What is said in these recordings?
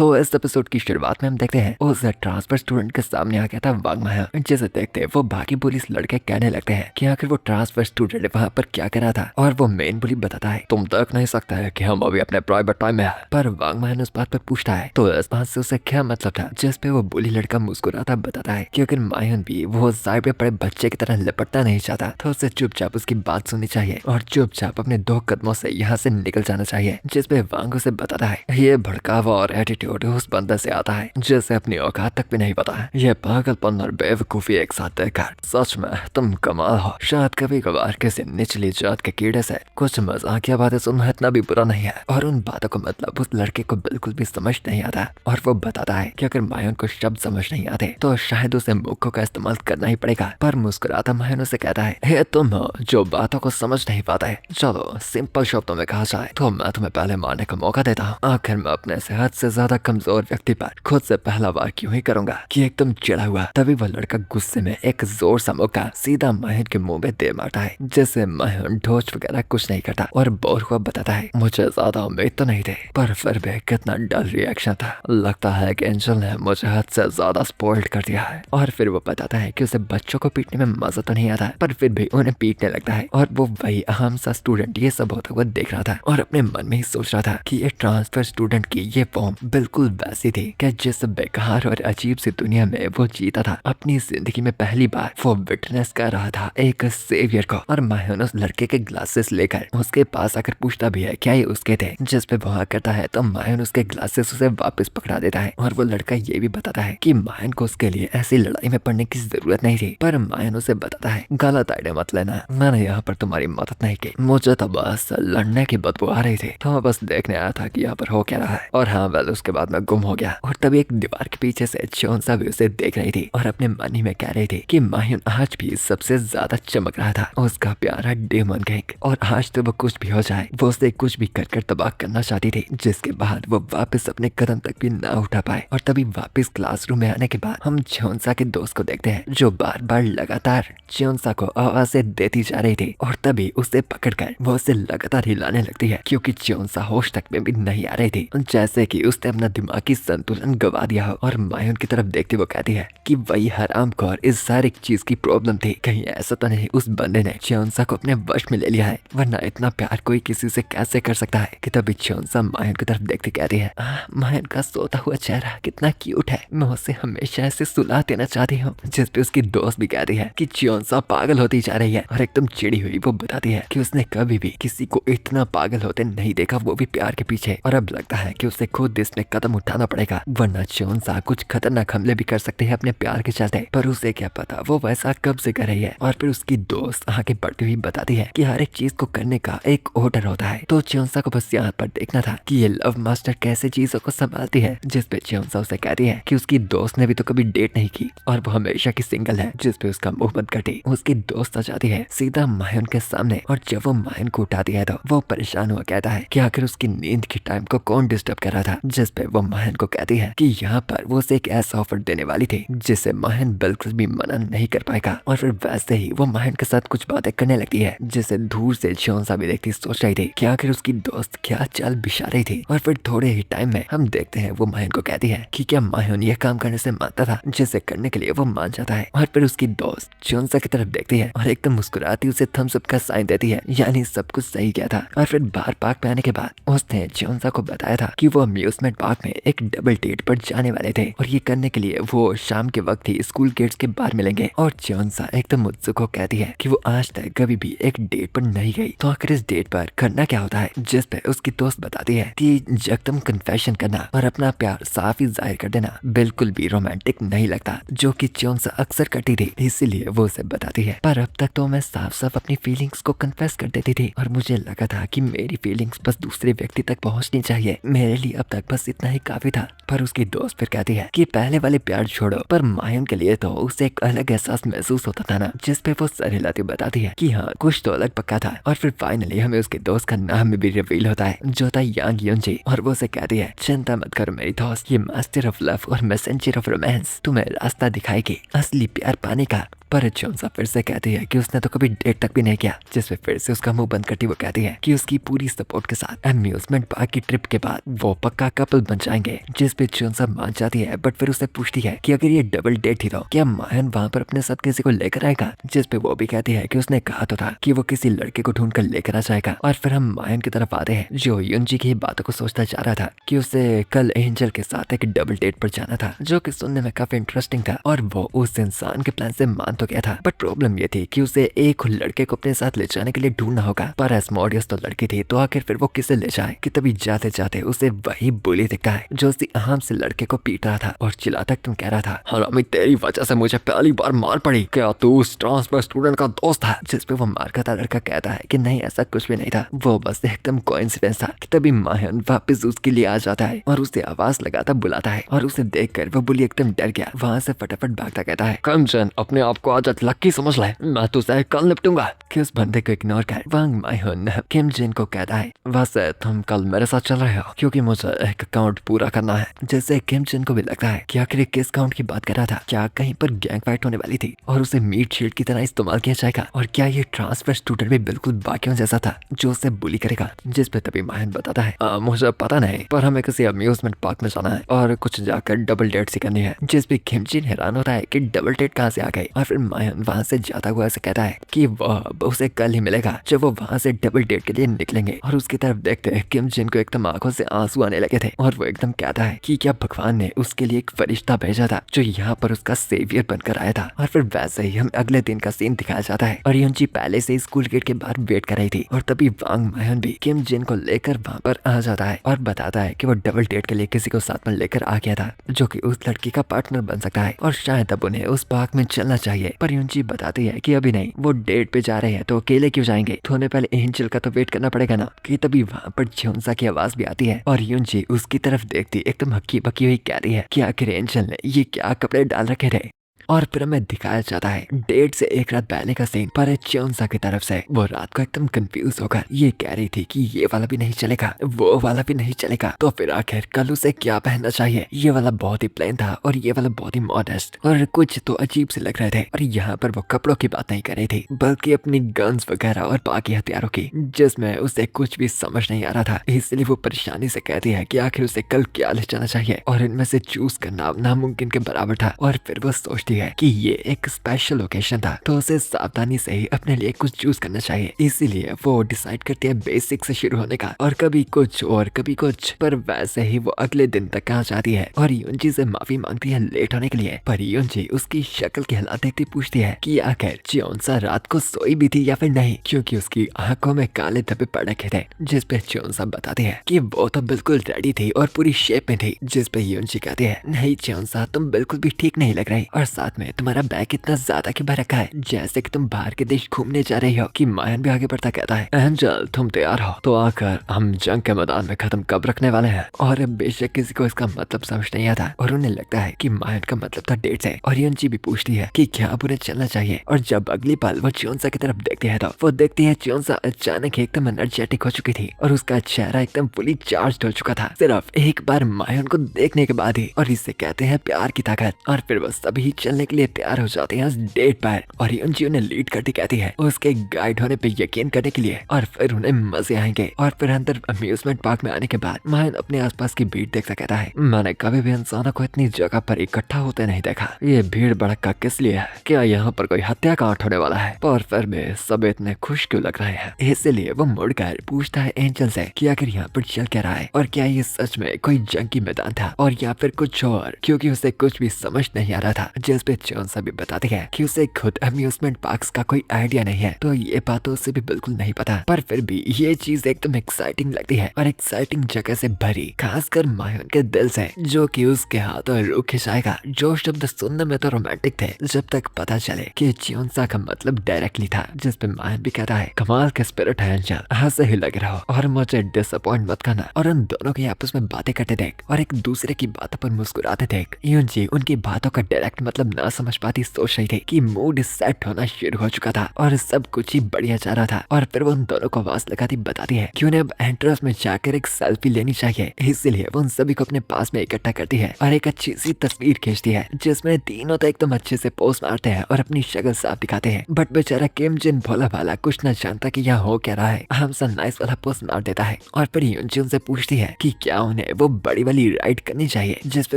तो इस एपिसोड की शुरुआत में हम देखते हैं उस ट्रांसफर स्टूडेंट के सामने आ गया था वांगमाया। जिसे देखते वो बाकी पुलिस लड़के कहने लगते हैं कि आखिर वो ट्रांसफर स्टूडेंट वहाँ पर क्या कर रहा था। और वो मेन पुलिस बताता है तुम देख नहीं सकता है कि हम अभी अपने प्राइवेट टाइम में है। पर वांगमाया ने उस बात पर पूछता है तो इस बात से उसे क्या मतलब था, जिस पे वो बुली लड़का मुस्कुराता बताता है कि अगर मायन भी वो साइड पे पड़े बच्चे की तरह लिपटना नहीं चाहता तो उसे चुपचाप उसकी बात सुननी चाहिए और चुपचाप अपने 2 कदमों से यहाँ से निकल जाना चाहिए। जिसपे वांग उसे बताता है ये भड़कावा और एटीट्यूड उस बंदे से आता है जिसे अपनी औकात तक भी नहीं पता है। ये पागलपन और बेवकूफी एक साथ देखकर सच में तुम कमाल हो। शायद कभी कभार किसी निचली जात के कीड़े से कुछ मजाकिया बातें सुनना इतना भी बुरा नहीं है। और उन बातों का मतलब उस लड़के को बिल्कुल भी समझ नहीं आता। और वो बताता है कि अगर मायन को शब्द समझ नहीं आते तो शायद उसे मुक्कों का इस्तेमाल करना ही पड़ेगा। पर मुस्कुराता मायन उसे कहता है हे तुम हो जो बातों को समझ नहीं पाते। चलो सिंपल शब्दों में कहा जाए तो मैं तुम्हें पहले मारने का मौका देता हूँ। आखिर मैं अपने सेहत से ज्यादा कमजोर व्यक्ति पर खुद से पहला वार क्यों ही करूंगा कि एकदम चिढ़ा हुआ। तभी वह लड़का गुस्से में एक जोर सा मुक्का सीधा माहिन के मुंह में दे मारता है जिससे माहिन ढोच वगैरह कुछ नहीं करता और बोर हुआ बताता है मुझे ज्यादा उम्मीद तो नहीं थी पर फिर भी कितना डल रिएक्शन था। लगता है कि एंजल ने मुझे हद से ज्यादा स्पॉइल्ड कर दिया है। और फिर वो बताता है कि उसे बच्चों को पीटने में मजा तो नहीं आता पर फिर भी उन्हें पीटने लगता है। और वो वही आम सा स्टूडेंट ये सब होता हुआ देख रहा था और अपने मन में ही सोच रहा था कि ये ट्रांसफर स्टूडेंट की ये फॉर्म बिल्कुल वैसी थी कि जिस बेकार और अजीब सी दुनिया में वो जीता था। अपनी जिंदगी में पहली बार वो विटनेस कर रहा था एक सेवियर को। और माहिन उस लड़के के ग्लासेस लेकर उसके पास आकर पूछता भी है क्या ये उसके थे। जिस पे वो हाँ करता है तो माहिन उसके ग्लासेस उसे वापस पकड़ा देता है। और वो लड़का ये भी बताता है कि माहिन को उसके लिए ऐसी लड़ाई में पड़ने की जरूरत नहीं थी। पर माहिन उसे बताता है गलत आइडिया मत लेना, मैंने यहाँ पर तुम्हारी मदद नहीं की, मुझे तो बस लड़ने की बदबू आ रही थी तो मैं बस देखने आया था कि यहाँ पर हो क्या रहा है। और हाँ वेल उसके बाद मैं गुम हो गया। और तभी एक दीवार के पीछे से चोनसा भी उसे देख रही थी और अपने मन ही में कह रही थी कि माहिन आज भी सबसे ज्यादा चमक रहा था उसका प्यारा डेमन किंग। और आज तो वो कुछ भी हो जाए वो उसे कुछ भी कर कर तबाह करना चाहती थी जिसके बाद वो वापस अपने कदम तक भी ना उठा पाए। और तभी वापस क्लासरूम में आने के बाद हम चोनसा के दोस्त को देखते हैं जो बार बार लगातार चोनसा को आवाजें देती जा रही थी। और तभी उसे पकड़कर वो उसे लगातार हिलाने लगती है क्योंकि चोनसा होश तक में भी नहीं आ रही थी जैसे कि उसने अपना दिमागी संतुलन गवा दिया हो। और मायून की तरफ देखते वो कहती है कि वही हरामखोर इस सारी चीज की प्रॉब्लम थी, कहीं ऐसा तो नहीं उस बंदे ने चोनसा को अपने वश में ले लिया है, वरना इतना प्यार कोई किसी से कैसे कर सकता है। कि तभी चोनसा मायून की तरफ देखते कहती है मायून का सोता हुआ चेहरा कितना क्यूट है, मैं उसे हमेशा ऐसे सुला देना चाहती हूँ। जिस पे उसकी दोस्त भी कहती है कि चोनसा पागल होती जा रही है। और एकदम चिड़ी हुई वो बताती है कि उसने कभी भी किसी को इतना पागल होते नहीं देखा, वो भी प्यार के पीछे। और अब लगता है कि उसे खुद इसमें कदम उठाना पड़ेगा वरना चोनसा कुछ खतरनाक हमले भी कर सकते हैं अपने प्यार के चलते। पर उसे क्या पता वो वैसा कब से कर रही है। और फिर उसकी दोस्त आगे बढ़ती हुई बताती है कि हर एक चीज को करने का एक ऑर्डर होता है। तो चोनसा को बस यहाँ पर देखना था कि ये लव मास्टर कैसे चीजों को संभालती है। जिस पे चोनसा उसे कहती है कि उसकी दोस्त ने भी तो कभी डेट नहीं की और वो हमेशा की सिंगल है। जिस पे उसका मुंह बंद करती उसकी दोस्त आ जाती है सीधा मायन के सामने। और जब वो मायन को उठाती है तो वो परेशान हुआ कहता है कि आखिर उसकी नींद के टाइम को कौन डिस्टर्ब कर रहा था। जिस पे वो मायन को कहती है कि यहाँ पर वो उसे एक ऐसा ऑफर देने वाली थी जिसे मायन बिल्कुल भी मना नहीं कर पाएगा। और फिर वैसे ही वो मायन के साथ कुछ बातें करने लगती है जिसे दूर से चोनसा भी देखती सोच रही थी कि आखिर उसकी दोस्त क्या चाल बिछा रही थी। और फिर थोड़े ही टाइम में हम देखते हैं वो मायन को कहती है कि क्या मायन ये काम करने से मानता था, जिसे करने के लिए वो मान जाता है। और फिर उसकी दोस्त चोनसा की तरफ देखती है और एकदम मुस्कुराती उसे थम्स अप का साइन देती है, यानी सब कुछ सही गया था। और फिर बाहर पार्क में आने के बाद उसने चोनसा को बताया था कि वो अम्यूजमेंट पार्क में एक डबल डेट पर जाने वाले थे और ये करने के लिए वो शाम के वक्त ही स्कूल गेट्स के बाहर मिलेंगे। और चोनसा एकदम उत्सुक हो कहती है कि वो आज तक कभी भी एक डेट पर नहीं गई तो आखिर इस डेट पर करना क्या होता है। जिस पे उसकी दोस्त बताती है कि एकदम कन्फेशन करना और अपना प्यार साफ ही जाहिर कर देना बिल्कुल भी रोमांटिक नहीं लगता, जो कि चोनसा अक्सर करती थी, इसीलिए वो उसे बताती है। पर अब तक तो मैं साफ साफ अपनी फीलिंग्स को कन्फेस कर देती थी और मुझे लगा था कि मेरी फीलिंग्स बस दूसरे व्यक्ति तक पहुंचनी चाहिए, मेरे लिए अब तक बस इतना ही काफी था। पर उसकी दोस्त फिर कहती है कि पहले वाले प्यार छोड़ो, पर मायन के लिए तो उसे एक अलग एहसास महसूस होता था ना। जिस पे वो सर हिलाती बताती है कि हाँ कुछ तो अलग पक्का था। और फिर फाइनली हमें उसके दोस्त का नाम भी रिवील होता है जो था यांग युनजी। और वो उसे कहती है चिंता मत करो मेरी दोस्त, ये मास्टर ऑफ लव और मैसेंजर ऑफ रोमांस तुम्हें रास्ता दिखाएगी असली प्यार पाने का। पर चोनसा फिर से कहती है कि उसने तो कभी डेट तक भी नहीं किया। जिसपे फिर से उसका मुंह बंद करती वो कहती है कि उसकी पूरी सपोर्ट के साथ अम्यूजमेंट पार्क की ट्रिप के बाद वो पक्का कपल बन जाएंगे। जिस पे चुनसा मान जाती है, बट फिर उसे पूछती है कि अगर ये डबल डेट थी तो क्या मायन वहाँ पर अपने साथ किसी को लेकर आएगा, जिस पे वो भी कहती है कि उसने कहा तो था कि वो किसी लड़के को ढूंढ कर लेकर आ जाएगा। और फिर हम मायन की तरफ आते हैं जो युनजी की बातों को सोचता जा रहा था कि उसे कल एंजल के साथ एक डबल डेट पर जाना था, जो कि सुनने में काफी इंटरेस्टिंग था और वो उस इंसान के प्लान से मान तो गया था। बट प्रॉब्लम ये थी कि उसे एक लड़के को अपने साथ ले जाने के लिए ढूंढना होगा, पर एस्मोडियस तो लड़की थी तो आखिर फिर वो किसे ले जाए कि तभी जाते जाते उसे वही बुली दिखता है जो उसी आराम से लड़के को पीट रहा था और चिल्लाता तुम कह रहा था, हरामी तेरी वजह से मुझे पहली बार मार पड़ी, क्या तू उस ट्रांसफर स्टूडेंट का दोस्त था? जिस पे वो मार खाता लड़का कहता है कि नहीं ऐसा कुछ भी नहीं था, वो बस एकदम कोइंसिडेंस था। कि तभी मायन वापस उसके लिए आ जाता है और उसे आवाज लगाता बुलाता है और उसे देखकर वो बुली एकदम डर गया, वहाँ से फटाफट भागता कहता है, किमजिन अपने आप को आज लक्की समझ ले, मैं तुझे कल निपटूंगा। कि उस बंदे को इग्नोर कर वांग मायन किमजिन को कहता है, वैसे तुम कल मेरे साथ चल रहे हो क्योंकि मुझे एक अकाउंट पूरा करना है। जैसे किमजिन को भी लगता है कि आखिर किस अकाउंट की बात कर रहा था, क्या कहीं पर गैंग फाइट होने वाली थी और उसे मीट शील्ड की तरह इस्तेमाल किया जाएगा, और क्या ये ट्रांसफर स्टूडेंट भी बिल्कुल बाकियों जैसा था जो उसे बुली करेगा। जिस पे तभी मायन बताता है, मुझे पता नहीं पर हमें किसी अम्यूजमेंट पार्क में जाना है और कुछ जाकर डबल डेट सी करनी है। जिस पे किमजिन हैरान होता है कि डबल डेट कहाँ से आ गई, और फिर मायन वहाँ से जाता हुआ ऐसे कहता है कि वह उसे कल ही मिलेगा जब वो वहाँ से डबल डेट के लिए निकलेंगे। और उसकी तरफ देखते हैं किमजिन को एकदम आंखों से आंसू आने लगे थे और वो एकदम कहता है कि क्या भगवान ने उसके लिए एक फरिश्ता भेजा था जो यहाँ पर उसका सेवियर बनकर आया था। और फिर वैसे ही हम अगले दिन का सीन दिखाया जाता है और युनजी पहले से स्कूल गेट के बाहर वेट कर रही थी और तभी वांग मायन भी किमजिन को लेकर वहाँ पर आ जाता है और बताता है कि वो डबल डेट के लिए किसी को साथ में लेकर आ गया था जो कि उस लड़की का पार्टनर बन सकता है और शायद अब उन्हें उस पार्क में चलना चाहिए। पर युनजी बताती है कि अभी नहीं, वो डेट पे जा रहे हैं तो अकेले क्यों जाएंगे, तो उन्हें पहले एंजल का तो वेट करना पड़ेगा ना। कि तभी वहाँ पर ज्योंसा की आवाज भी आती है और युनजी उसकी तरफ देखती एकदम हक्की बक्की हुई कह रही है कि आखिर एंजल ने ये क्या कपड़े डाल रखे थे। और फिर हमें दिखाया जाता है डेट से एक रात पहले का सीन, पर ज्योंसा की तरफ से वो रात को एकदम कंफ्यूज होकर ये कह रही थी कि ये वाला भी नहीं चलेगा, वो वाला भी नहीं चलेगा, तो फिर आखिर कल उसे क्या पहनना चाहिए। ये वाला बहुत ही प्लेन था और ये वाला बहुत ही मॉडेस्ट और कुछ तो अजीब से लग रहे थे। और यहाँ पर वो कपड़ों की बात नहीं कर रही थी बल्कि अपनी गन्स वगैरह और बाकी हथियारों की, जिसमें उसे कुछ भी समझ नहीं आ रहा था। इसलिए वो परेशानी से कहती है कि आखिर उसे कल क्या ले जाना चाहिए और इनमें से चूज करना नामुमकिन के बराबर था। और फिर वो सोचती है कि ये एक स्पेशल ओकेजन था तो उसे सावधानी से ही अपने लिए कुछ चूज करना चाहिए। इसीलिए वो डिसाइड करती है बेसिक से शुरू होने का और कभी कुछ और कभी कुछ। पर वैसे ही वो अगले दिन तक आ जाती है और युनजी से माफी मांगती है लेट होने के लिए। पर युनजी उसकी शक्ल के हालात देखती पूछती है कि आखिर ज्योंसा रात को सोई भी थी या फिर नहीं, क्योंकि उसकी आंखों में काले धब्बे पड़ रखे थे। जिस पे ज्योंसा बताती है कि वो तो बिल्कुल रेडी थी और पूरी शेप में थी। जिस पे युनजी कहती है, नहीं ज्योंसा तुम बिल्कुल भी ठीक नहीं लग रही और साथ में तुम्हारा बैग इतना ज्यादा क्यों भर रखा है, जैसे कि तुम बाहर के देश घूमने जा रही हो। कि मायन भी आगे बढ़ता कहता है, एंजल तुम तैयार हो तो आकर हम जंग के मैदान में कदम कब रखने वाले हैं। और बेशक किसी को इसका मतलब समझ नहीं आता और उन्हें लगता है कि मायन का मतलब था डेट से। और युनजी भी पूछती है कि क्या अब उन्हें चलना चाहिए। और जब अगली पल वो ज्योंसा की तरफ देखती है तो वो देखती है ज्योंसा अचानक एकदम एनर्जेटिक हो चुकी थी और उसका चेहरा एकदम फुली चार्ज हो चुका था सिर्फ एक बार मायन को देखने के बाद ही। और इसे कहते हैं प्यार की ताकत। और फिर वो सभी चलने के लिए तैयार हो जाते हैं डेट पर और युनजी उन्हें लीड करती कहती है उसके गाइड होने पे यकीन करने के लिए और फिर उन्हें मजे आएंगे। और फिर अंदर अम्यूजमेंट पार्क में आने के बाद मायन अपने आसपास की भीड़ देखता कहता है, मैंने कभी भी इंसानों को इतनी जगह पर इकट्ठा होते नहीं देखा, ये भीड़ भड़का किस लिए है, क्या यहाँ पर कोई हत्याकांड होने वाला है। पर फिर भी सब इतने खुश क्यों लग रहे हैं। इसलिए वो मुड़कर पूछता है एंजल से कि आखिर यहाँ पर चल क्या रहा है और क्या ये सच में कोई जंग की मैदान था और या फिर कुछ और, क्योंकि उसे कुछ भी समझ नहीं आ रहा था। जिस पे ज्योंसा भी बताती है कि उसे खुद अम्यूजमेंट पार्क्स का कोई आइडिया नहीं है तो ये बात तो उसे भी बिल्कुल नहीं पता। पर फिर भी ये चीज एकदम एक्साइटिंग लगती है और एक्साइटिंग जगह से भरी, खासकर मायन के दिल से जो कि उसके हाथों रूह खिंचाएगा। जो शब्द सुनने में तो रोमांटिक थे जब तक पता चले कि ज्योंसा का मतलब डायरेक्टली था। जिस पे मायन भी कहता है, कमाल के स्पिरिट है एंजल, हंसे ही लग रहा हो और मुझे डिसअपॉइंट मत करना। और उन दोनों के आपस में बातें करते देख और एक दूसरे की बातों पर मुस्कुराते देख युनजी उनकी बातों का डायरेक्ट मतलब ना समझ पाती सोच रही थी कि मूड सेट होना शुरू हो चुका था और सब कुछ ही बढ़िया जा रहा था। और फिर वो उन दोनों को आवाज लगाती बताती है कि उन्हें अब एंट्रेंस में जाकर एक सेल्फी लेनी चाहिए। इसीलिए वो उन सभी को अपने पास में इकट्ठा करती है और एक अच्छी सी तस्वीर खींचती है जिसमें तीनों तो एकदम अच्छे से पोज मारते हैं और अपनी शक्ल साफ दिखाते हैं। बट बेचारा किम जिन भोला भाला कुछ न जानता कि यहाँ हो क्या रहा है, हमसा नाइस वाला पोज मार देता है। और फिर यूनजी उनसे पूछती है कि क्या उन्हें वो बड़ी वाली राइड करनी चाहिए, जिसपे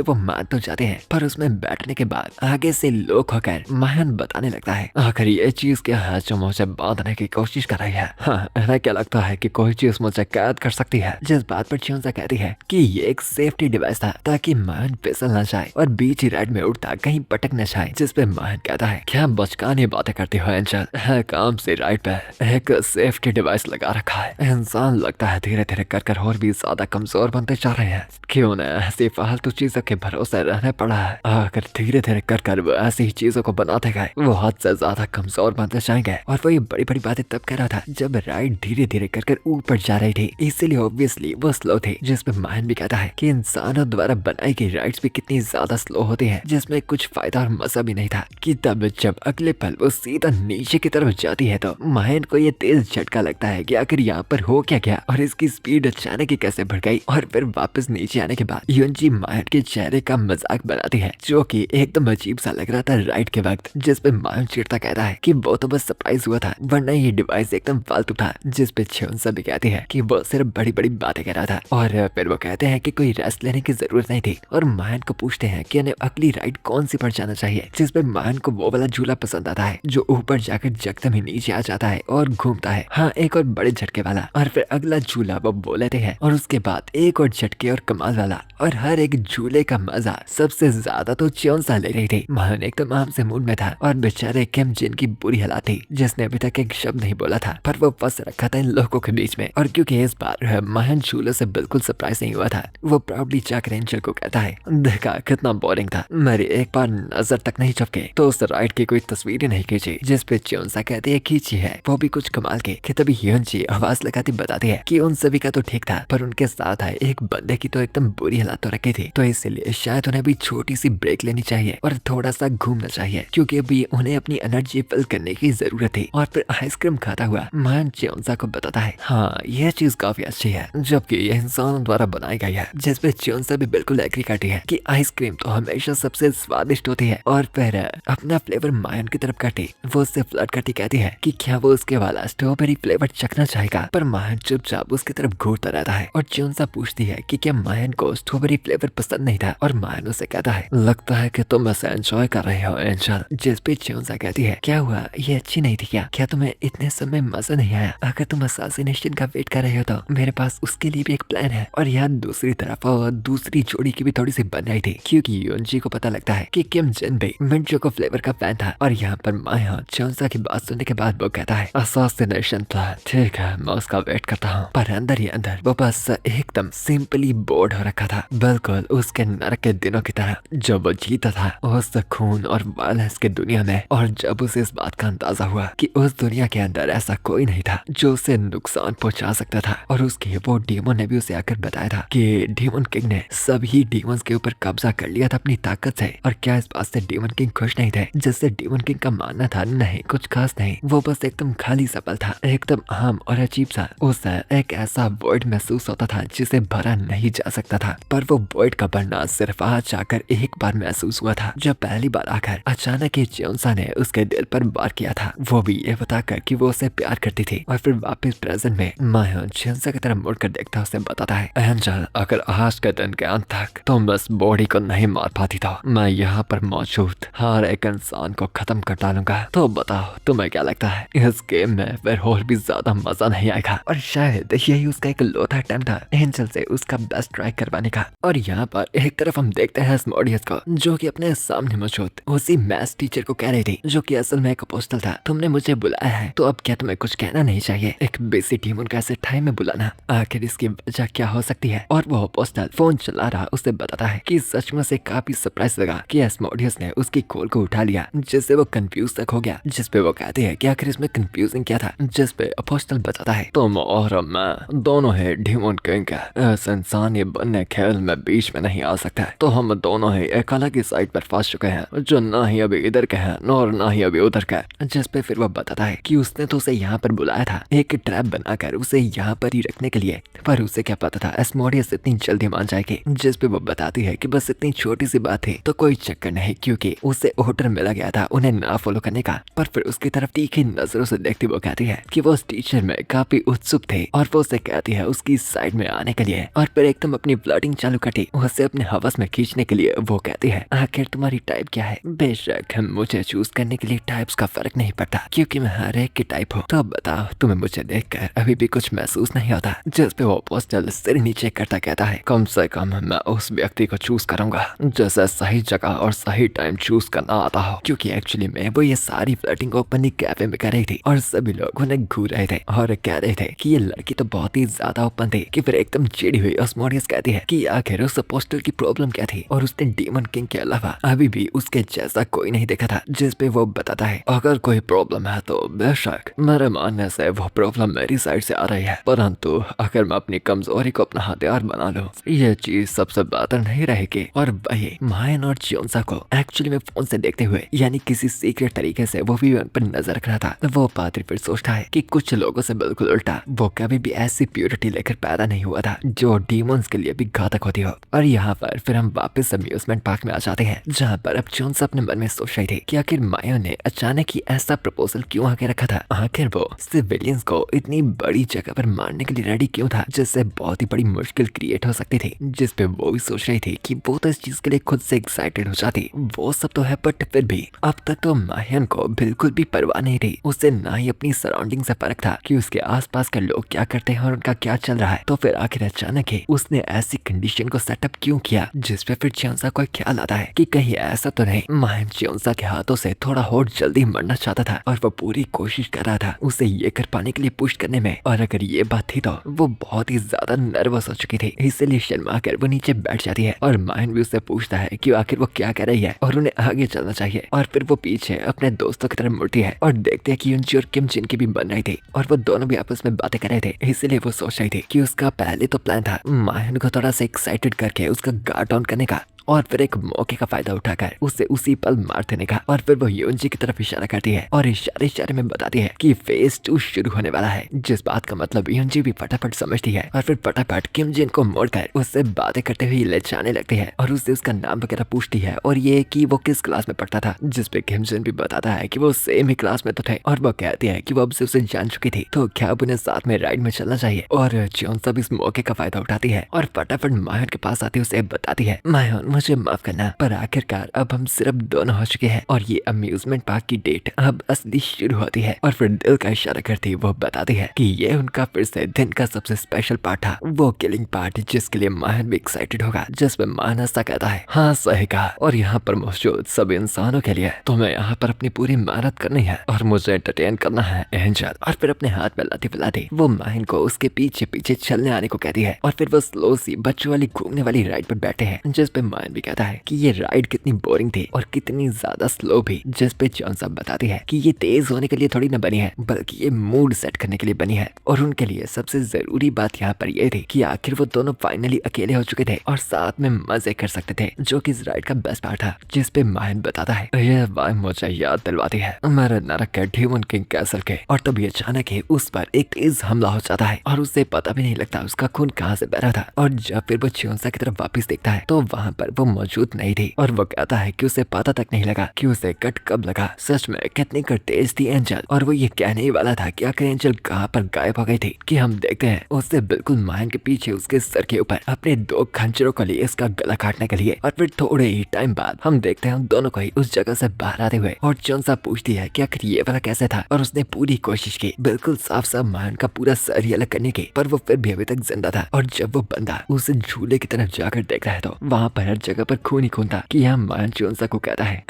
वो मान तो जाते हैं पर उसमें बैठने के बाद आगे से लोग होकर मायन बताने लगता है आखिर ये चीज क्या है जो मुझे बांधने की कोशिश कर रही है। हाँ, इन्हें क्या लगता है कि कोई चीज मुझे कैद कर सकती है। जिस बात पर च्योंसा कहती है कि ये एक सेफ्टी डिवाइस था ताकि मायन फिसल न जाए और बीच ही राइड में उड़ता कहीं पटक न जाए। जिसपे मायन कहता है क्या बचकानी बातें करती हो एंजल, है काम से राइड पे एक सेफ्टी डिवाइस लगा रखा है। इंसान लगता है धीरे धीरे कर और भी ज्यादा कमजोर बनते जा रहे हैं। क्यों न ऐसी फालतू चीजों के भरोसे रहने पड़ा है। अगर धीरे धीरे कर वो ऐसी ही चीजों को बनाते गए वो हद से ज्यादा कमजोर बनते जाएंगे। और वो ये बड़ी बड़ी बातें तब कर रहा था जब राइड धीरे धीरे कर ऊपर जा रही थी, इसीलिए ऑब्वियसली वो स्लो थी। जिसपे मायन भी कहता है कि इंसानों द्वारा बनाई गई राइड्स भी कितनी ज्यादा स्लो होती है, जिसमें कुछ फायदा और मजा भी नहीं था। कि तब जब अगले पल वो सीधा नीचे की तरफ जाती है तो मायन को ये तेज झटका लगता है कि आखिर यहाँ पर हो क्या गया और इसकी स्पीड अचानक ही कैसे बढ़ गई। और फिर वापस नीचे आने के बाद यूनजी मायन के चेहरे का मजाक बनाती है जो कि एकदम अजीब सा लग रहा था राइड के वक्त। जिसपे मायन चिढ़ता कहता है कि वो तो बस सरप्राइज हुआ था वरना ये डिवाइस एकदम फालतू था। जिसपे च्योंसा भी कहती है कि वो सिर्फ बड़ी बड़ी बातें कर रहा था। और फिर वो कहते हैं कि कोई रेस्ट लेने की जरूरत नहीं थी और मायन को पूछते हैं कि उन्हें अगली राइड कौन सी पर जाना चाहिए। जिसपे मायन को वो वाला झूला पसंद आता है जो ऊपर जाकर जगदम ही नीचे आ जाता है और घूमता है। हाँ, एक और बड़े झटके वाला। और फिर अगला झूला वो बोल लेते हैं और उसके बाद एक और झटके और कमाल वाला। और हर एक झूले का मजा सबसे ज्यादा तो च्योंसा ले रही थी। मायन एकदम आम से मूड में था और बेचारे किम जिन की बुरी हालत थी जिसने अभी तक एक शब्द नहीं बोला था पर वो फंस रखा था इन लोगों के बीच में। और क्योंकि इस बार मायन झूले से बिल्कुल सरप्राइज नहीं हुआ था, वो प्राउडली जाकर एंजल को कहता है देखा कितना बोरिंग था, मेरी एक बार नजर तक नहीं झपके तो उस राइड की कोई तस्वीर ही नहीं खींची। जिसपे च्योंसा कहते हैं खींची है, वो भी कुछ कमाल के। कि तभी यूनजी आवाज लगाती बताती है कि उन सभी का तो ठीक था पर उनके साथ आए एक बंदे की तो एकदम बुरी हालत तो रखी थी, तो इसलिए शायद उन्हें भी छोटी सी ब्रेक लेनी चाहिए और थोड़ा सा घूमना चाहिए क्योंकि अभी उन्हें अपनी एनर्जी फिल करने की जरूरत थी। और फिर आइसक्रीम खाता हुआ मायन च्योंसा को बताता है हाँ यह चीज काफी अच्छी है जबकि यह इंसानों द्वारा बनाई गई है। जिसपे च्योंसा भी बिल्कुल एग्री करती है कि आइसक्रीम तो हमेशा सबसे स्वादिष्ट होती है। और फिर अपना फ्लेवर मायन की तरफ करती वो उससे फ्लर्ट करती कहती है कि क्या वो उसके वाला स्ट्रॉबेरी फ्लेवर चखना चाहेगा। पर मायन चुपचाप उसकी तरफ घूरता रहता है और च्योंसा पूछती है कि क्या मायन को स्ट्रॉबेरी फ्लेवर पसंद नहीं था। और मायन उसे कहता है लगता है कि तुम ऐसे एंजॉय कर रहे हो एंजल। जिसपे च्योंसा कहती है क्या हुआ, ये अच्छी नहीं थी क्या तुम्हें इतने समय मजा नहीं आया। अगर तुम असैसिनेशन का वेट कर रहे हो तो मेरे पास उसके लिए भी एक प्लान है। और यहाँ दूसरी तरफ दूसरी जोड़ी की भी थोड़ी सी बन रही थी क्योंकि यूनजी को पता लगता है कि किम जिन भी मिंट चोको फ्लेवर का फैन था। और यहाँ पर माया च्योंसा की बात सुनने के बाद वो कहता है असैसिनेशन प्लान ठीक है मैं उसका वेट करता हूँ। पर अंदर ही अंदर वो बस एकदम सिंपली बोर्ड हो रखा था बिल्कुल उसके नरक के दिनों की तरह जब वो जीता था उस खून और वायलेंस के दुनिया में। और जब उसे इस बात का अंदाजा हुआ कि उस दुनिया के अंदर ऐसा कोई नहीं था जो उसे नुकसान पहुंचा सकता था। और उसके वो डीमन ने भी उसे आकर बताया था कि डीमन किंग ने सभी डीमंस के ऊपर कब्जा कर लिया था अपनी ताकत से। और क्या इस बात से डीमन किंग खुश नहीं थे, जिससे डीमन किंग का मानना था नहीं कुछ खास नहीं, वो बस एकदम खाली सपल था एकदम आम और अजीब सा। उसे एक ऐसा वॉइड महसूस होता था जिसे भरा नहीं जा सकता था। पर वो वॉइड का भरना सिर्फ आज आकर एक बार महसूस हुआ था जब पहली बार आकर अचानक ही च्योंसा ने उसके दिल पर वार किया था, वो भी ये बताकर कि वो उसे प्यार करती थी। और फिर वापस प्रेजेंट में माया च्योंसा की तरफ मुड़कर देखता उसे बताता है एंजल अगर आज के दिन के अंत तक तुम बस बॉडी को नहीं मार पाती तो मैं यहाँ पर मौजूद हर एक इंसान को खत्म कर डालूंगा। तो बताओ तुम्हें क्या लगता है इस गेम में फिर और भी ज्यादा मजा नहीं आएगा। और शायद यही उसका एक लोथा अटेम्प्ट था एंजल से उसका बेस्ट ट्राई करवाने का। और यहाँ पर एक तरफ हम देखते हैं स्मोडियस को जो कि अपने सामने मौजूद उसी मैथ्स टीचर को कह रही थी जो कि असल में एक अपोस्टल था, तुमने मुझे बुलाया है तो अब क्या तुम्हें कुछ कहना नहीं चाहिए, एक बेसिक डीमन का ऐसे टाइम में बुलाना आखिर इसकी वजह क्या हो सकती है। और वो अपोस्टल फोन चला रहा उसे बताता है कि सचमुच से काफी सरप्राइज लगा कि एस्मोडियस ने उसकी कॉल को उठा लिया जिससे वो कंफ्यूज तक हो गया। जिसपे वो कहते हैं कि आखिर इसमें कंफ्यूजिंग क्या था। जिसपे अपोस्टल बताता है तुम और मैं दोनों है डीमन किंग का, ऐसा इंसान ये बनने खेल में बीच में नहीं आ सकता है, तो हम दोनों ही एक अलग ही साइड पर फंस चुके के हैं जो ना ही अभी इधर के हैं और ना ही अभी उधर के। जिस पे फिर वो बताता है कि उसने तो उसे यहाँ पर बुलाया था एक ट्रैप बनाकर उसे यहाँ पर ही रखने के लिए, पर उसे क्या पता था एस्मोडियस इतनी जल्दी मान जाएगी। जिस पे वो बताती है कि बस इतनी छोटी सी बात थी तो कोई चक्कर नहीं, क्योंकि उसे ऑर्डर मिला गया था उन्हें ना फॉलो करने का। पर फिर उसकी तरफ तीखी नजरों से देखती वो कहती है कि वो उस टीचर में काफी उत्सुक थे और वो उसे कहती है उसकी साइड में आने के लिए, और फिर एकदम अपनी फ्लर्टिंग चालू करती उसे अपने हवस में खींचने के लिए। वो कहती है आखिर तुम्हारी टाइप क्या है? बेशक मुझे चूज करने के लिए टाइप्स का फर्क नहीं पड़ता, क्योंकि मैं हर एक की टाइप हूँ। तो अब बताओ तुम्हें मुझे देखकर अभी भी कुछ महसूस नहीं होता? जिस पे वो पोस्टल सिर नीचे करता कहता है कम से कम मैं उस व्यक्ति को चूज करूंगा जैसे सही जगह और सही टाइम चूज करना आता हो, क्योंकि एक्चुअली में वो ये सारी फ्लर्टिंग ओपनली कैफे में कर रही थी और सभी लोग उन्हें घूर रहे थे और कह रहे थे कि ये लड़की तो बहुत ही ज्यादा ओपन थी। कि फिर एकदम चिड़ी हुई ऑस्मोडियस कहती है कि आखिर उस पोस्टर की प्रॉब्लम क्या थी और उसने डीमन किंग के अलावा अभी भी उसके जैसा कोई नहीं देखा था। जिस पे वो बताता है अगर कोई प्रॉब्लम है तो बेशक मेरे मानने से वो प्रॉब्लम मेरी साइड से आ रही है, परंतु अगर मैं अपनी कमजोरी को अपना हथियार बना लूं ये चीज सबसे बेहतर नहीं रहेगी। और वही मायन और चियोंसा को एक्चुअली में फोन से देखते हुए यानी किसी सीक्रेट तरीके से वो भी उन पर नजर रख रहा था। वो पादरी फिर सोचता है कि कुछ लोगों से बिल्कुल उल्टा, वो कभी भी ऐसी प्योरिटी लेकर पैदा नहीं हुआ था जो डीमंस के लिए भी घातक होती हो। और यहाँ पर फिर हम वापस अम्यूजमेंट पार्क में आ जाते हैं, जहाँ पर अब चियोंसा अपने मन में सोच रही थी कि आखिर मायो ने अचानक ही ऐसा प्रपोजल क्यों आके रखा था। आखिर वो सिविलियंस को इतनी बड़ी जगह पर मारने के लिए रेडी क्यों था, जिससे बहुत ही बड़ी मुश्किल क्रिएट हो सकती थी। जिस पे वो भी सोच रही थी कि वो तो इस चीज के लिए खुद से एक्साइटेड हो जाती। वो सब तो है बट फिर भी अब तक तो मायन को बिल्कुल भी परवाह नहीं थी। उसे ना ही अपनी सराउंडिंग से फर्क था कि उसके आसपास के लोग क्या करते हैं और उनका क्या चल रहा है। तो फिर आखिर अचानक ही उसने ऐसी कंडीशन को सेटअप क्यों किया, जिसपे फिर चियोंसा को ख्याल आता है कि कहीं ऐसा तो नहीं मायन चियोंसा के हाथों से थोड़ा और जल्दी मरना चाहता था और वो पूरी कोशिश कर रहा था उसे ये कर पाने के लिए पुश करने में। और अगर ये बात थी तो वो बहुत ही ज्यादा नर्वस हो चुकी थी, इसलिए शर्मा कर वो नीचे बैठ जाती है और मायन भी उससे पूछता है कि आखिर वो क्या कर रही है और उन्हें आगे चलना चाहिए। और फिर वो पीछे अपने दोस्तों की तरफ मुड़ती है और देखते हैं कि यूनजी और किम जिन की भी बन रही थी और वो दोनों भी आपस में बातें कर रहे थे। इसलिए वो सोच रही थी कि उसका पहले तो प्लान था मायन को थोड़ा सा एक्साइटेड करके उसका गार्ड डाउन करने का और फिर एक मौके का फायदा उठाकर उसे उसी पल मार देने का। और फिर वो यूनजी की तरफ इशारा करती है और इशारे में बताती है कि फेज 2 शुरू होने वाला है, जिस बात का मतलब यूनजी भी फटाफट समझती है और फिर फटाफट किम जिन को मोड़कर उससे बातें करते हुए ले जाने लगती है और उससे उसका नाम वगैरह पूछती है और ये कि वो किस क्लास में पढ़ता था। जिस पे किम जिन भी बताता है कि वो सेम ही क्लास में तो थे और वो कहती है कि वो अब से उसे जान चुकी थी, तो क्या अब उन्हें साथ में राइड में चलना चाहिए। और चियोंसा भी इस मौके का फायदा उठाती है और फटाफट मायन के पास आती उसे बताती है मायन मुझे माफ करना, पर आखिरकार अब हम सिर्फ दोनों हो चुके हैं और ये अम्यूजमेंट पार्क की डेट अब असली शुरू होती है। और फिर दिल का इशारा करती वो बताती है कि ये उनका फिर से दिन का सबसे स्पेशल पार्ट था, वो किलिंग पार्ट जिसके लिए मायन भी एक्साइटेड होगा। जिसमें मायन ऐसा कहता है हाँ सही कहा, और यहाँ पर मौजूद सब इंसानों के लिए तुम्हें यहाँ पर अपनी पूरी मेहनत करनी है और मुझे एंटरटेन करना है एंजल। और फिर अपने हाथ में लाती पिलाती वो मायन को उसके पीछे पीछे चलने आने को कहती है और फिर वो स्लो सी बच्चों वाली घूमने वाली राइड पर बैठे हैं। जिस पे मायन भी कहता है कि ये राइड कितनी बोरिंग थी और कितनी ज्यादा स्लो भी। जिस पे चियोंसा बताती है कि ये तेज होने के लिए थोड़ी न बनी है बल्कि ये मूड सेट करने के लिए बनी है। और उनके लिए सबसे जरूरी बात यहाँ पर यह थी कि आखिर वो दोनों फाइनली अकेले हो चुके थे और साथ में मजे कर सकते थे, जो कि इस राइड का बेस्ट पार्ट था। जिस पे मायन बताता है यह वाइब मुझे याद दिलवाती है मेरे नरक के डीमन किंग कैसल के। और तभी अचानक ही उस पर एक तेज हमला हो जाता है और उसे पता भी नहीं लगता उसका खून कहाँ से बह रहा था। और जब फिर वो चियोंसा की तरफ वापस देखता है तो वहाँ पर वो मौजूद नहीं थी और वो कहता है कि उसे पता तक नहीं लगा कि उसे कट कब लगा। सच में कितनी कट तेज थी एंजल। और वो ये कहने ही वाला था कि आखिर एंजल कहाँ पर गायब हो गई थी कि हम देखते हैं उससे बिल्कुल मायन के पीछे उसके सर के ऊपर अपने 2 खंजरों को लिए इसका गला काटने के लिए। और फिर थोड़े ही टाइम बाद हम देखते हैं उन दोनों को ही उस जगह से बाहर आते हुए। और चियोंसा पूछती है कि आखिर ये वाला कैसे था और उसने पूरी कोशिश की बिल्कुल साफ साफ मायन का पूरा सर ही अलग करने की, पर वो फिर भी अभी तक जिंदा था। और जब वो बंदा उसे झूले की तरफ जाकर देख रहा है तो वहाँ पर हर जगह पर खून ही खून था कि यहाँ मायन चियोंसा को कहता है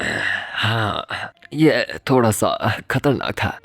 हाँ ये थोड़ा सा खतरनाक था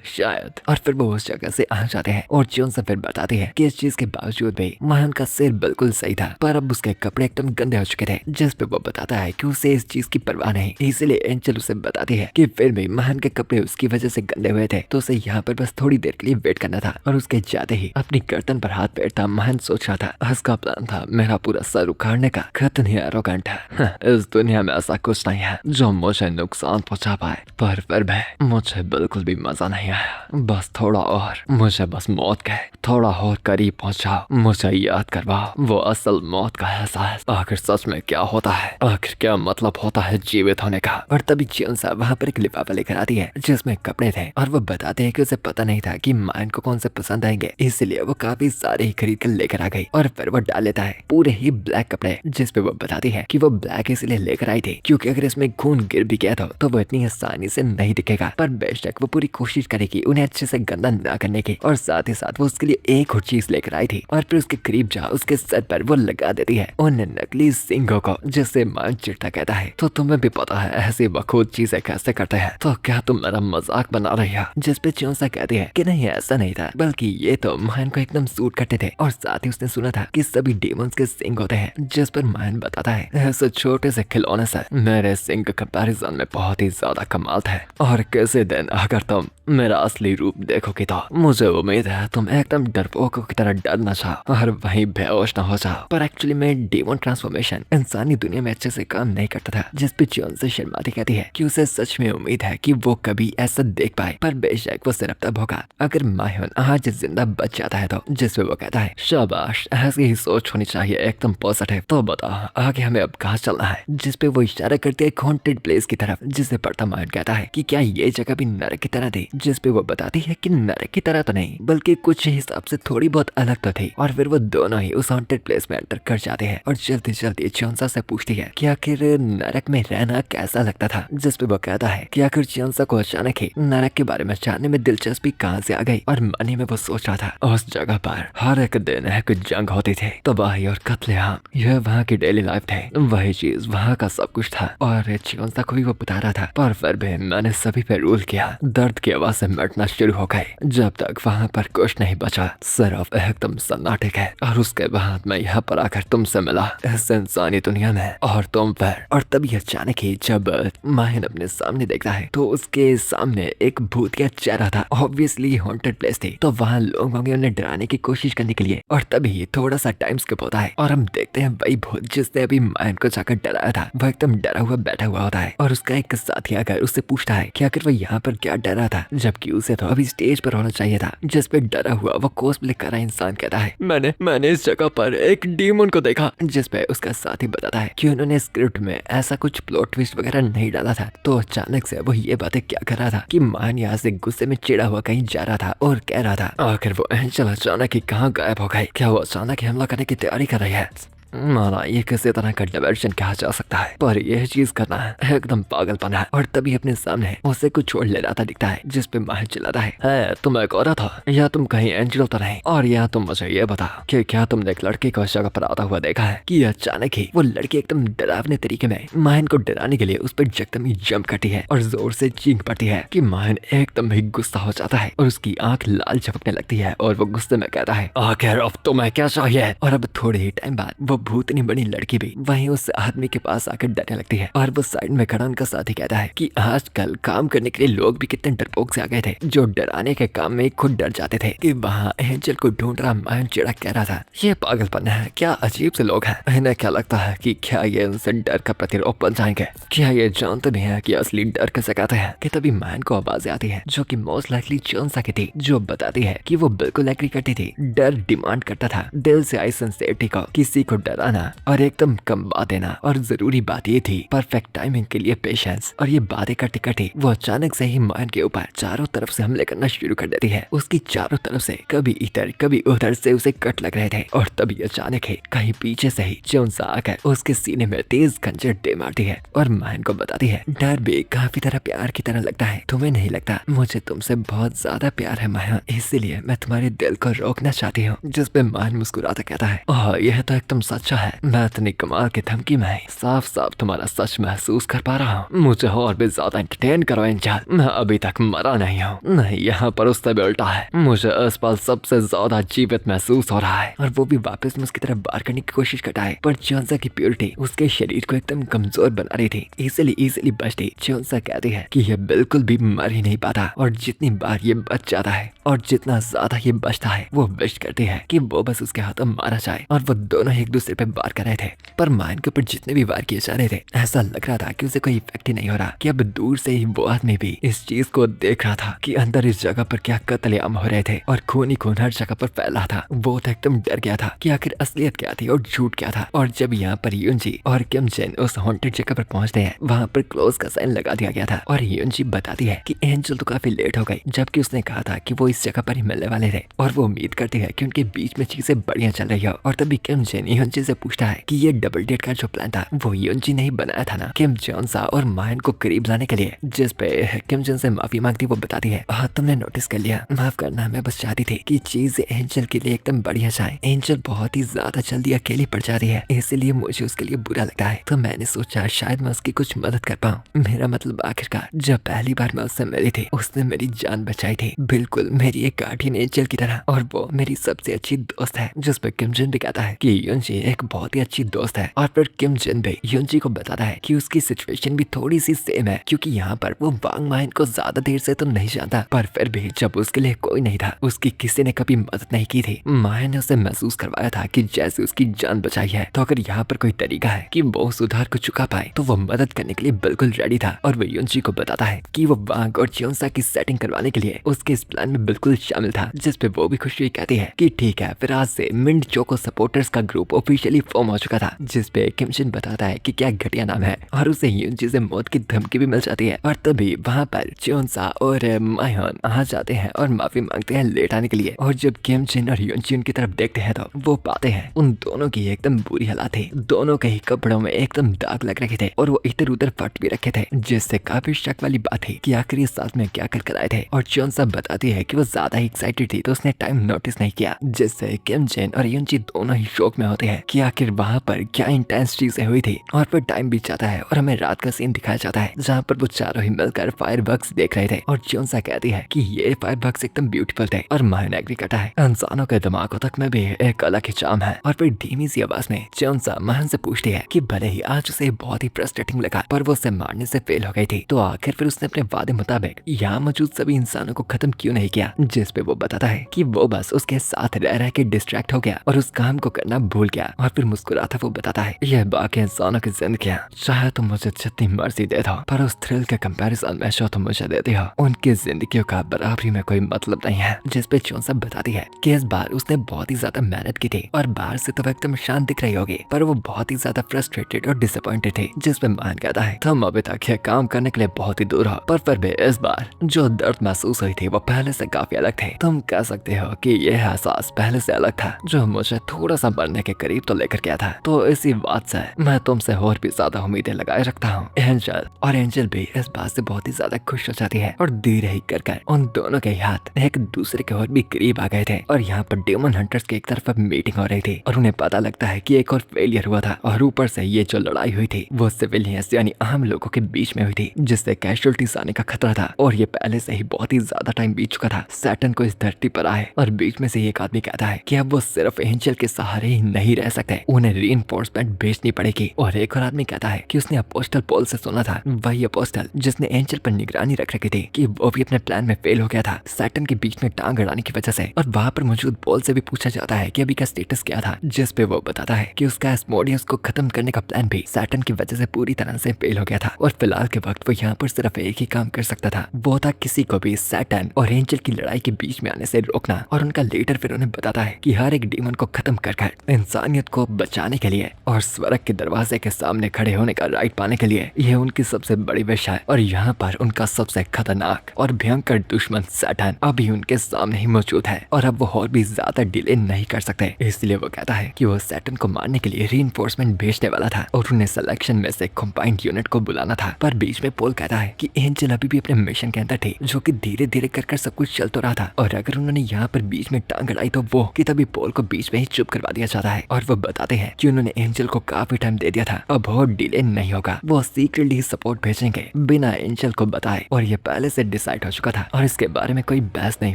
शायद। और फिर वो उस जगह से आ जाते हैं और जियोन से फिर बताती है कि इस चीज के बावजूद भी मायन का सिर बिल्कुल सही था, पर अब उसके कपड़े एकदम गंदे हो चुके थे, जिस पे वो बताता है कि उसे इस चीज की परवाह नहीं। इसलिए एंजल उसे बताती है कि फिर भी मायन के कपड़े उसकी वजह से गंदे हुए थे, तो उसे यहाँ पर बस थोड़ी देर के लिए वेट करना था। और उसके जाते ही अपनी गर्दन पर हाथ फेरता मायन सोच रहा था, उसका प्लान था मेरा पूरा सर उखाड़ने का। कितनी एरोगेंट है। इस दुनिया में ऐसा कुछ नहीं है जो मुझे नुकसान पहुंचा पाए, पर फिर भी मुझे बिल्कुल भी मजा नहीं आया। बस थोड़ा और, मुझे बस मौत के थोड़ा और करीब पहुंचाओ, मुझे याद करवाओ वो असल मौत का एहसास। आखिर सच में क्या होता है, आखिर क्या मतलब होता है जीवित होने का। और तभी जियोन सा वहाँ पर एक लिफाफा लेकर आती है जिसमें कपड़े थे, और वो बताते हैं कि उसे पता नहीं था कि मायन को कौन से पसंद आएंगे, इसलिए वो काफी सारे ही खरीद कर लेकर आ गई। और फिर वो डाल लेता है पूरे ही ब्लैक कपड़े, जिसपे वो बताती है कि वो ब्लैक इसलिए लेकर आई थी क्योंकि अगर इसमें खून गिर भी गया तो वो इतनी आसानी से नहीं दिखेगा, पर बेशक वो पूरी कोशिश करेगी उन्हें अच्छे से गंदा ना करने की। और साथ ही साथ वो उसके लिए एक और चीज लेकर आई थी, और फिर उसके करीब जा उसके सर पर वो लगा देती है उन नकली सिंगों को, जिससे मान चिढ़ता कहता है तो तुम्हें भी पता है ऐसी बखूद चीजें कैसे करते हैं, तो क्या तुम मेरा मजाक बना रही हो। जिसपे चियोंसा कहती है कि नहीं ऐसा नहीं था, बल्कि ये तो मायन को एकदम सूट करते थे। और साथ ही उसने सुना था कि सभी डेमंस के सिंग होते हैं, जिस पर मायन बताता है ऐसे छोटे से खिलौने से मेरे सिंग कंपैरिजन में बहुत ही ज्यादा कमाल थे, और किसी दिन अगर तुम मेरा असली रूप देखोगे तो मुझे उम्मीद है तुम एकदम डरपोकों की तरह डर न जाओ और वहीं बेहोश न हो जाओ। पर एक्चुअली में डेमन ट्रांसफॉर्मेशन इंसानी दुनिया में अच्छे से काम नहीं करता था, जिस पे जियोन से शर्माती कहती है कि उसे सच में उम्मीद है कि वो कभी ऐसा देख पाए, पर बेशक वो सिर्फ तब होगा अगर मायन आज जिंदा बच जाता है तो। जिसपे वो कहता है शाबाश, ऐसी ही सोच होनी चाहिए, एकदम पॉजिटिव। तो बताओ आगे हमें अब कहाँ चलना है। जिसपे वो इशारा करती है हॉन्टेड प्लेस की तरफ, जिसे पढ़ता मायन कहता है कि क्या ये जगह भी नरक की तरह थी। जिसपे वो बताती है कि नरक की तरह तो नहीं, बल्कि कुछ हिसाब से थोड़ी बहुत अलग तो थी। और फिर वो दोनों ही उस हॉन्टेड प्लेस में एंटर कर जाते हैं और जल्दी जल्दी चियोंसा से पूछती है कि आखिर नरक में रहना कैसा लगता था। जिसपे वो कहता है कि आखिर चियोंसा को अचानक ही नरक के बारे में जानने में दिलचस्पी कहाँ से आ गई, और मनी में वो सोच रहा था उस जगह पर हर एक दिन एक जंग होती थी, तबाही और कत्लेआम, यह वहाँ की डेली लाइफ थे, वही चीज वहाँ का सब कुछ था। और चियोंसा को भी वो बता रहा था, पर फिर भी मैंने सभी पे रूल किया। दर्द की आवाज से मिटना शुरू हो गए जब तक वहाँ पर कुछ नहीं बचा, सिर्फ एकदम सन्नाटे है। और उसके बाद मैं यहाँ पर आकर तुमसे मिला इस इंसानी दुनिया में, और तुम पर। और तभी अचानक ही जब माहिन अपने सामने देखता है तो उसके सामने एक भूतिया चेहरा था। ऑब्वियसली हॉन्टेड प्लेस थी, तो वहाँ लोग होंगे उन्हें डराने की कोशिश करने के लिए। और तभी थोड़ा सा टाइम स्किप होता है और हम देखते हैं वही भूत जिसने अभी माहिन को जाकर डराया था, वो एकदम डरा हुआ बैठा हुआ होता है। और उसका एक साथी आकर उससे पूछता है कि आखिर वो यहाँ पर क्या डरा था, जबकि उसे तो अभी स्टेज पर होना चाहिए था। जिस पे डरा हुआ वो कोस्प्ले कर रहा इंसान कहता है मैंने इस जगह पर एक डीमन को देखा। जिस पे उसका साथी बताता है कि उन्होंने स्क्रिप्ट में ऐसा कुछ प्लॉट ट्विस्ट वगैरह नहीं डाला था, तो अचानक से वो ये बातें क्या कर रहा था कि मान यहाँ से गुस्से में चिड़ा हुआ कहीं जा रहा था और कह रहा था आखिर वो एंजल अचानक ही कहाँ गायब हो गई, क्या वो अचानक ही हमला करने की तैयारी कर रही है। माना ये किसी तरह का डायवर्शन कहा जा सकता है, पर यह चीज करना है एकदम पागलपन है। और तभी अपने सामने उसे कुछ छोड़ ले रहा था दिखता है, जिस पे माहिर चिल्लाता है तुम एक औरत हो या तुम कहीं एंजल तो नहीं, और या तुम मुझे ये बता कि क्या तुमने एक लड़के को इस जगह पर आता हुआ देखा है। कि अचानक ही वो लड़की एकदम डरावने तरीके में माहिन को डराने के लिए उस पर एकदम ही जंप करती है और जोर से चीख पड़ती है कि माहिन एकदम ही गुस्सा हो जाता है और उसकी आंख लाल झपकने लगती है और वो गुस्से में कहता है आखिर अब तुम्हें क्या चाहिए। और अब थोड़े ही टाइम बाद वो भूतनी बड़ी लड़की भी वहीं उस आदमी के पास आकर डरने लगती है, और वो साइड में खड़ा उनका साथी कहता है कि आजकल काम करने के लिए लोग भी कितने डरपोक से आ गए थे, जो डराने के काम में खुद डर जाते थे। कि वहाँ एंजल को ढूंढ रहा मायन चिड़ा कह रहा था ये पागलपन है, क्या अजीब से लोग हैं, इन्हें क्या लगता है कि क्या ये उनसे डर का प्रतिरोध बन जाएंगे, क्या ये जानते भी हैं कि असली डर कैसे कहते हैं। कि तभी मायन को आवाज आती है जो कि मोस्ट लाइकली चियोंसा की थी, जो बताती है कि वो बिल्कुल एग्री करती थी, डर डिमांड करता था दिल से आई सिंसियरिटी को, किसी को डराना और एकदम कम बात देना। और जरूरी बात ये थी परफेक्ट टाइमिंग के लिए पेशेंस। और ये बातें करते करते वो अचानक से ही मायन के ऊपर चारों तरफ से हमले करना शुरू कर देती है। उसकी चारों तरफ से कभी इधर कभी उधर से उसे कट लग रहे थे, और तभी अचानक ही कहीं पीछे से ही चियोंसा आकर उसके सीने में तेज खंजर दे मारती है और मायन को बताती है डर भी काफी तरह प्यार की तरह लगता है, तुम्हें नहीं लगता मुझे तुमसे बहुत ज्यादा प्यार है माया, इसलिए मैं तुम्हारे दिल को रोकना चाहती हूँ। जिस पे मायन मुस्कुराता कहता है यह तो एकदम सच अच्छा है, मैं इतनी कमाल की धमकी में साफ साफ तुम्हारा सच महसूस कर पा रहा हूँ। मुझे और भी ज्यादा एंटरटेन करो एंजल, मैं अभी तक मरा नहीं हूँ। नहीं, यहाँ पर उससे भी उल्टा है, मुझे इस पल सबसे ज्यादा जीवित महसूस हो रहा है। और वो भी वापस में उसकी तरफ बाहर करने की कोशिश करता है, पर जोन्सा की प्योरिटी उसके शरीर को एकदम कमजोर बना रही थी। इजीली बचती। जोन्सा कहती है कि ये बिल्कुल भी मर ही नहीं पाता, और जितनी बार ये बच जाता है और जितना ज्यादा ये बचता है, वो विश करती है कि वो बस उसके हाथों मारा जाए। और वो दोनों एक दूसरे पे वार कर रहे थे, पर माइन के ऊपर जितने भी वार किए जा रहे थे, ऐसा लग रहा था कि उसे कोई इफेक्ट ही नहीं हो रहा। कि अब दूर से ही वो आदमी भी इस चीज को देख रहा था कि अंदर इस जगह पर क्या कत्लेआम हो रहे थे और खून ही खून हर जगह पर फैल रहा था। वो तो एकदम डर गया था कि आखिर असलियत क्या थी और झूठ क्या था। और जब यहाँ पर यूनजी और किम जिन उस हॉन्टेड जगह पर पहुंचते हैं, वहाँ पर क्लोज का साइन लगा दिया गया था। और यूनजी बताती है कि एंजल तो काफी लेट हो गई, जबकि उसने कहा था कि वो इस जगह पर ही मिलने वाले थे। और वो उम्मीद करती है कि उनके बीच में चीजें बढ़िया चल रही हो। और तभी किम जिन यूनजी से पूछता है कि ये डबल डेट का जो प्लान था वो यूनजी ने ही बनाया था ना, किम जोन्सा और माइन को करीब लाने के लिए। जिस पे किम जिन से माफी मांगती वो बताती है, हाँ तुमने नोटिस कर लिया, माफ करना, मैं बस चाहती थी कि चीजें एंजल के लिए एकदम बढ़िया जाए। एंजल बहुत ही ज्यादा जल्दी अकेली पड़ जा रही है, इसलिए मुझे उसके लिए बुरा लगता है। तो मैंने सोचा शायद मैं उसकी कुछ मदद कर पाऊँ। मेरा मतलब आखिरकार जब पहली बार मैं उससे मिली थी, उसने मेरी जान बचाई थी, बिल्कुल मेरी एक गार्डियन एंजल की तरह। और वो मेरी सबसे अच्छी दोस्त है। जिस पे किम जिन भी कहता है कि यूनजी एक बहुत ही अच्छी दोस्त है। और फिर किम जिन भी यूनजी को बताता है कि उसकी सिचुएशन भी थोड़ी सी सेम है, क्योंकि यहाँ पर वो वांग माइन को ज्यादा देर से तो नहीं जानता, पर फिर भी जब उसके लिए कोई नहीं था, उसकी किसी ने कभी मदद नहीं की थी। माइन ने उसे महसूस करवाया था कि जैसे उसकी जान बचाई है, तो अगर यहाँ पर कोई तरीका है कि वो सुधार को चुका पाए, तो वो मदद करने के लिए बिल्कुल रेडी था। और वो यूनजी को बताता है कि वो वांग और जोन्सा की सेटिंग करवाने के लिए उसके इस प्लान में बिल्कुल शामिल था। जिस पे वो भी खुशी कहती है कि ठीक है, फिर आज से मिंट चोको सपोर्टर्स का ग्रुप ऑफिशियली फॉर्म हो चुका था। जिस पे किम जिन बताता है कि क्या घटिया नाम है, और उसे यूनजी से मौत की धमकी भी मिल जाती है। और तभी वहाँ पर जोन्सा और मायोन आ जाते हैं और माफी मांगते हैं लेट आने के लिए। और जब किम जिन और यूनजी उनकी तरफ देखते हैं, तो वो पाते हैं उन दोनों की एकदम बुरी हालत थी। दोनों के ही कपड़ों में एकदम दाग लग रखे थे, और वो इधर उधर फट भी रखे थे, जिससे काफी शक वाली बात थी कि आखिर ये साथ में क्या कर आए थे। और जोन्सा बताती है कि वो ज्यादा ही एक्साइटेड थी, तो उसने टाइम नोटिस नहीं किया। जिससे किम जिन और यूनजी दोनों ही शौक में होते हैं कि आखिर वहाँ पर क्या इंटेंस चीजें हुई थी। और फिर टाइम बीत जाता है और हमें रात का सीन दिखाया जाता है, जहाँ पर वो चारों ही मिलकर फायरवर्क्स देख रहे थे। और जोन्सा कहती है कि ये फायरवर्क्स एकदम ब्यूटीफुल थे। और मायोन एग्री करता है, इंसानों के दिमागों तक में भी एक अलग ही चार्म है। और फिर धीमी सी आवाज में जोन्सा मायोन से पूछती है कि भले ही आज उसे बहुत ही फ्रस्ट्रेटिंग लगा, पर वो उसे मारने से फेल हो गई थी, तो आखिर फिर उसने अपने वादे मुताबिक यहाँ मौजूद सभी इंसानों को खत्म क्यों नहीं किया। जिस पे वो बताता है कि वो बस उसके साथ रह के डिस्ट्रैक्ट हो गया और उस काम को करना भूल गया। और फिर मुस्कुराता वो बताता है, यह बाकी इंसानों की जिंदगियां चाहे तुम मुझे जितनी मर्जी दे दो, पर उस थ्रिल के कंपैरिजन में जो तुम मुझे देती हो, उनकी जिंदगियों का बराबरी में कोई मतलब नहीं है। जिस पे जोन्सा बताती है कि इस बार उसने बहुत ही ज्यादा मेहनत की थी, और बाहर से तो एकदम शांत दिख रही होगी, पर वो बहुत ही ज्यादा फ्रस्ट्रेटेड और डिसअपॉइंटेड थी। जिस पे मान कहता है, तुम अभी तक ये काम करने के लिए बहुत ही दूर हो, पर फिर भी इस बार जो दर्द महसूस हुई थी वो पहले से काफी अलग थे। तुम कह सकते हो कि यह एहसास पहले से अलग था, जो मुझे थोड़ा सा मरने के करीब तो लेकर गया था। तो इसी बात से मैं तुमसे और भी ज्यादा उम्मीदें लगाए रखता हूँ एंजल। और एंजल भी इस बात से बहुत ही ज्यादा खुश हो जाती है, और धीरे ही कर उन दोनों के हाथ एक दूसरे के और भी करीब आ गए थे। और यहाँ पर डेमन हंटर्स की एक तरफ अब मीटिंग हो रही थी, और उन्हें पता लगता है कि एक और फेलियर हुआ था, और ऊपर से ये जो लड़ाई हुई थी वो सिविलियंस यानी आम लोगों के बीच में हुई थी, जिससे कैजुअलिटीज आने का खतरा था। और ये पहले से ही बहुत ही ज्यादा टाइम बीत चुका था सैटर्न को इस धरती पर आए, और बीच में से एक आदमी कहता है कि अब वो सिर्फ एंजल के सहारे ही नहीं रह सकते, उन्हें रीइंफोर्समेंट भेजनी पड़ेगी। और एक और आदमी कहता है कि उसने अपोस्टल पॉल से सुना था, वही अपोस्टल जिसने एंजल पर निगरानी रख रखी थी, कि वो भी अपने प्लान में फेल हो गया था सैटर्न के बीच में टांग अड़ाने की वजह से। और वहाँ पर मौजूद पॉल से भी पूछा जाता है कि अभी का स्टेटस क्या था, जिस पे वो बताता है कि उसका एस्मोडियस को खत्म करने का प्लान भी सैटर्न की वजह से पूरी तरह से फेल हो गया था। और फिलहाल के वक्त वो यहाँ पर सिर्फ एक ही काम कर सकता था, वो था किसी को भी सैटर्न और एंजल की लड़ाई के बीच में आने से रोकना। और उनका लीडर फिर उन्हें बताता है कि हर एक डीमन को खत्म कर इंसानियत को बचाने के लिए और स्वर्ग के दरवाजे के सामने खड़े होने का राइट पाने के लिए यह उनकी सबसे बड़ी विश है। और यहाँ पर उनका सबसे खतरनाक और भयंकर दुश्मन सैटर्न अभी उनके सामने ही मौजूद है, और अब वो और भी ज्यादा डिले नहीं कर सकते। इसलिए वो कहता है कि वो सैटर्न को मारने के लिए रीइंफोर्समेंट भेजने वाला था, और उन्हें सिलेक्शन में से कंबाइंड यूनिट को बुलाना था। पर बीच में पोल कहता है कि एंजल अभी भी अपने मिशन के अंदर थी, जो कि धीरे धीरे कर सब कुछ चल तो रहा था, और अगर उन्होंने यहाँ पर बीच में टांग अड़ाई तो वो कि तभी पोल को बीच में ही चुप करवा दिया जाता है। और वो वो बताते हैं कि उन्होंने एंजल को काफी टाइम दे दिया था, अब बहुत डिले नहीं होगा, वो सीक्रेटली सपोर्ट भेजेंगे बिना एंजल को बताए, और ये पहले से डिसाइड हो चुका था और इसके बारे में कोई बहस नहीं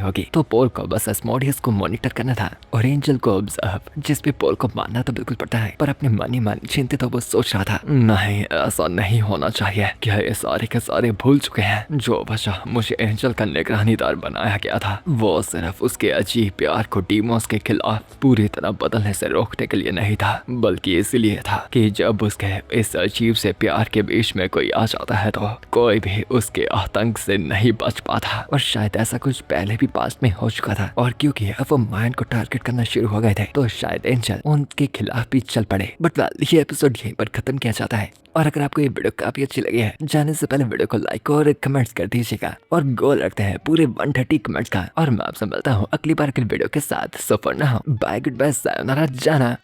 होगी। तो पोल को बस एस्मोडियस को मॉनिटर करना था और एंजल को ऑब्जर्व, जिस पे पोल को मानना तो बिल्कुल पड़ता है, पर अपने मन ही मन चिंतित तो वो सोच रहा था, नहीं ऐसा नहीं होना चाहिए, क्या ये सारे के सारे भूल चुके हैं, जो वजह मुझे एंजल का निगरानीदार बनाया गया था वो सिर्फ उसके अजीब प्यार को डीमोस के खिलाफ पूरी तरह बदलने से रोकने के लिए नहीं था, बल्कि इसलिए था कि जब उसके इस अजीब से प्यार के बीच में कोई आ जाता है तो कोई भी उसके आतंक से नहीं बच पाता। और शायद ऐसा कुछ पहले भी पास्ट में हो चुका था, और क्योंकि अब वो मायन को टारगेट करना शुरू हो गए थे तो शायद एंजल उनके खिलाफ भी चल पड़े। बट ये एपिसोड यहीं पर खत्म किया जाता है। और अगर आपको ये वीडियो काफी अच्छी लगी है, जाने से पहले वीडियो को लाइक और कमेंट्स कर दीजिएगा, और गोल रखते हैं पूरे 130 कमेंट्स का। और मैं आपसे मिलता हूँ अगली बार के वीडियो के साथ। So for now bye, goodbye, सायोनारा, जाना।